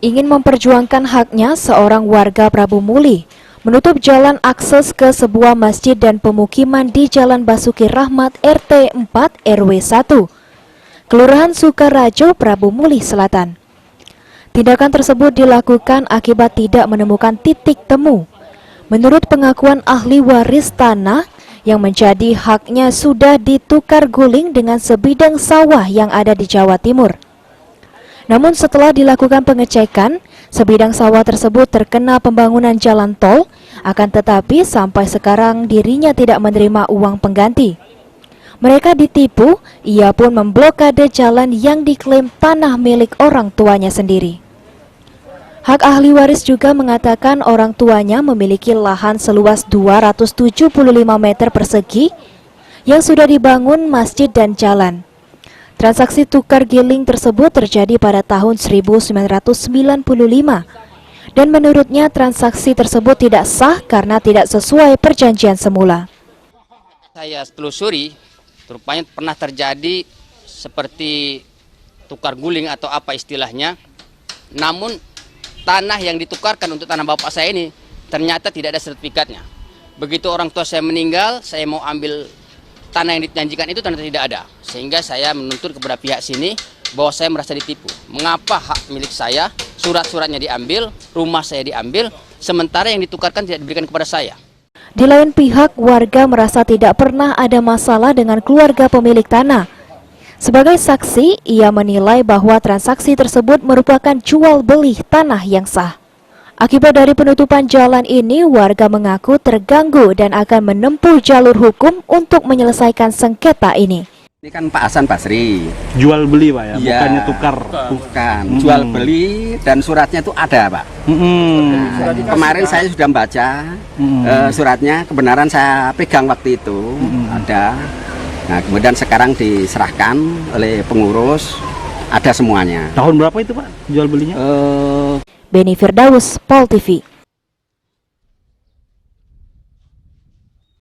Ingin memperjuangkan haknya, seorang warga Prabu Muli menutup jalan akses ke sebuah masjid dan pemukiman di Jalan Basuki Rahmat RT 4 RW 1, Kelurahan Sukarajo, Prabu Muli Selatan. Tindakan tersebut dilakukan akibat tidak menemukan titik temu. Menurut pengakuan ahli waris tanah, yang menjadi haknya sudah ditukar guling dengan sebidang sawah yang ada di Jawa Timur. Namun setelah dilakukan pengecekan, sebidang sawah tersebut terkena pembangunan jalan tol, akan tetapi sampai sekarang dirinya tidak menerima uang pengganti. Mereka ditipu, ia pun memblokade jalan yang diklaim tanah milik orang tuanya sendiri. Hak ahli waris juga mengatakan orang tuanya memiliki lahan seluas 275 meter persegi yang sudah dibangun masjid dan jalan. Transaksi tukar giling tersebut terjadi pada tahun 1995 dan menurutnya transaksi tersebut tidak sah karena tidak sesuai perjanjian semula. Saya telusuri, rupanya pernah terjadi seperti tukar guling atau apa istilahnya. Namun tanah yang ditukarkan untuk tanah bapak saya ini ternyata tidak ada sertifikatnya. Begitu orang tua saya meninggal, saya mau ambil tanah yang dijanjikan itu ternyata tidak ada. Sehingga saya menuntut kepada pihak sini bahwa saya merasa ditipu. Mengapa hak milik saya, surat-suratnya diambil, rumah saya diambil, sementara yang ditukarkan tidak diberikan kepada saya. Di lain pihak, warga merasa tidak pernah ada masalah dengan keluarga pemilik tanah. Sebagai saksi, ia menilai bahwa transaksi tersebut merupakan jual beli tanah yang sah. Akibat dari penutupan jalan ini, warga mengaku terganggu dan akan menempuh jalur hukum untuk menyelesaikan sengketa ini. Ini kan Pak Hasan Basri. Jual beli Pak ya, Ya, bukannya tukar. Bukan, jual beli dan suratnya itu ada Pak. Nah, kemarin saya sudah membaca suratnya, kebenaran saya pegang waktu itu, ada. Nah kemudian sekarang diserahkan oleh pengurus, ada semuanya. Tahun berapa itu Pak jual belinya? Beni Firdaus, Pol TV.